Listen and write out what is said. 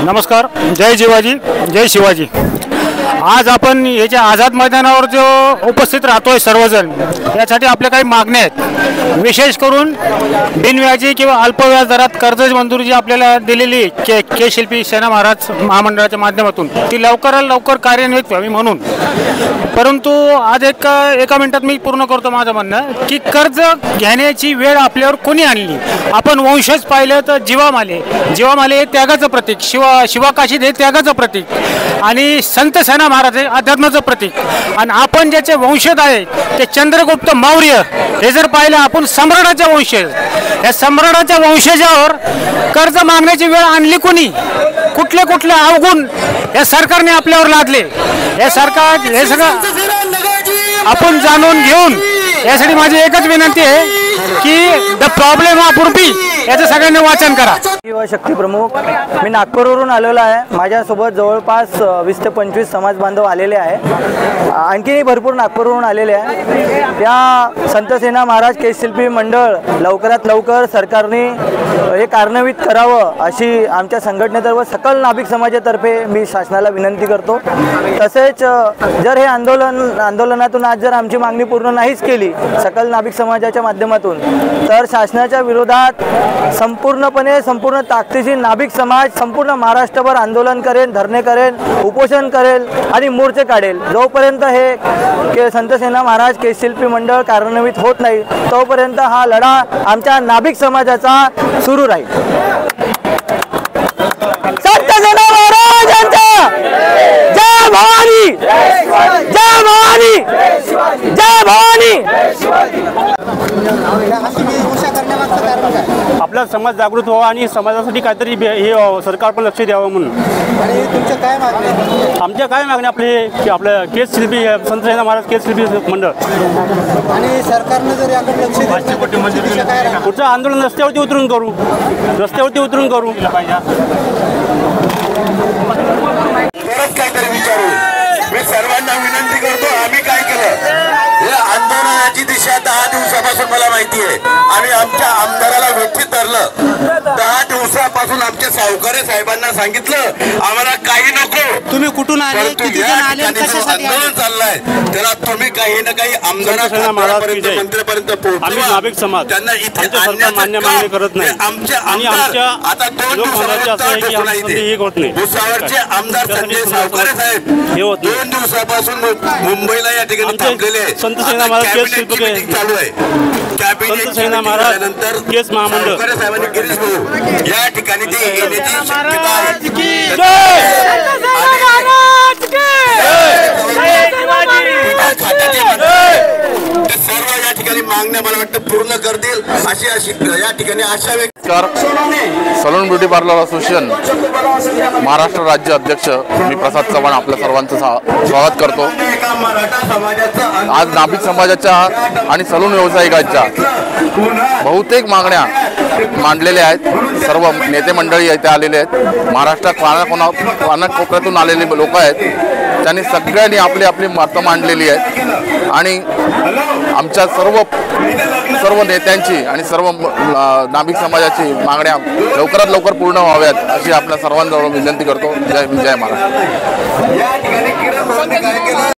नमस्कार, जय जिवाजी, जय शिवाजी। आज आपण याच्या आझाद मैदानावर जो उपस्थित राहतोय सर्वजण, यासाठी आपल्या काही मागण्या आहेत। विशेष करून बिनव्याजी किंवा अल्पव्याज दरात कर्ज मंजुरी जी आपल्याला दिलेली के शिल्पी सेना महाराज महामंडळाच्या माध्यमातून ती लवकरात लवकर कार्यान्वित व्हावी म्हणून। परंतु आज एका मिनिटात मी पूर्ण करतो माझं म्हणणं की कर्ज घेण्याची वेळ आपल्यावर कोणी आणली? आपण वंशज पाहिलं तर जीवामाले हे त्यागाचं प्रतीक, शिवाकाशीद हे त्यागाचं प्रतीक आणि संत सेना महाराज हे अध्यात्माचं प्रतीक। आणि आपण ज्याचे वंशज आहे ते चंद्रगुप्त मौर्य हे जर पाहिलं, आपण सम्राटाच्या वंशज, या सम्राटाच्या वंशजावर कर्ज मागण्याची वेळ आणली कोणी? कुठले कुठले अवगुण या सरकारने आपल्यावर लादले? हे सगळं आपण जाणून घेऊन, यासाठी माझी एकच विनंती आहे की द प्रॉब्लेम ऑफ रुपी याचं सगळ्यांनी वाचन करा। युवा शक्ती प्रमुख, मी नागपूरवरून आलेलो आहे। माझ्यासोबत जवळपास 20 ते 25 समाज बांधव आलेले आहे, आणखीही भरपूर नागपूरवरून आलेले आहे। या संत सेना महाराज केश शिल्पी मंडळ लवकरात लवकर सरकारने हे कार्यान्वित करावं अशी आमच्या संघटनेतर्फे सकल नाभिक समाजातर्फे मी शासनाला विनंती करतो। तसेच जर हे आंदोलनातून आज जर आमची मागणी पूर्ण नाहीच केली सकल नाभिक समाजाच्या माध्यमातून, तर शासनाच्या विरोधात संपूर्ण ताकदीची नाभिक समाज संपूर्ण महाराष्ट्रभर आंदोलन करेल, धरणे करेल, उपोषण करेल आणि मोर्चे काढेल। जोपर्यंत हे संत सेना महाराज केश शिल्पी मंडळ कार्यान्वित होत नाही तोपर्यंत हा लढा आमच्या नाभिक समाजाचा सुरू राहील। संत सेना महाराजांचा जय भवानी, जय भवानी, जय भवानी। आपला समाज जागृत व्हावा आणि समाजासाठी काहीतरी हे सरकार पण लक्ष द्यावं म्हणून। आणि तुमच्या काय मागण्या? आमच्या काय मागण्या आपले की आपलं केश शिल्पी संत सेना महाराज केश शिल्पी मंडळ आणि सरकारनं जर याकडे लक्ष दिलं, पुढचं आंदोलन रस्त्यावरती उतरून करू। काहीतरी विचारू। मी सर्वांना विनंती करतो, आम्ही काय केलं? हे आंदोलनाची दिशा 10 दिवसापासून मला माहिती आहे। आम्ही आमच्या आमदाराला व्यथित धरलं। 10 दिवसापासून आमच्या सावकारे साहेबांना सांगितलं आम्हाला काही नको। तुम्ही कुठून आले, किती जण आले, कशासाठी आंदोलन चाललंय त्याला तुम्ही काही ना काही आमदारांपर्यंत मंत्र्यापर्यंत पोहोचवा। नाभिक समाज त्यांना इथे सरकार मान्य करत नाही आमच्या आणि आमच्या आता 2 दिवसावरचे भुसावळचे आमदार संजय सावकारे साहेब 2 दिवसापासून मुंबईला या ठिकाणी थांबलेले आहेत। संत सेना महाराज केश शिल्पी चालू आहे। संत सेना महाराज केश महामंडळ साहेबांनी गिरीश भाऊ या ठिकाणी ते येण्याची शक्यता आहे। ते सर्व या ठिकाणी मागण्या मला वाटतं पूर्ण करतील अशी या ठिकाणी आशा व्यक्त। Salon beauty parlour association Maharashtra राज्य अध्यक्ष मी प्रसाद चव्हाण आपल्या सर्वांचं स्वागत करतो। आज नाभिक समाजाच्या आणि सलून व्यावसायिकांच्या बहुतेक मागण्या मांडलेल्या आहेत। सर्व नेते मंडळी इथे आलेले आहेत। महाराष्ट्रात कानाकोपऱ्यातून आलेले लोक आहेत, त्यांनी सगळ्यांनी आपली आपली मतं मांडलेली आहेत आणि आमच्या सर्व नेत्यांची आणि सर्व नाभिक समाजाची मागण्या लवकरात लवकर पूर्ण व्हाव्यात अशी आपल्या सर्वांजवळ विनंती करतो। जय महाराष्ट्र।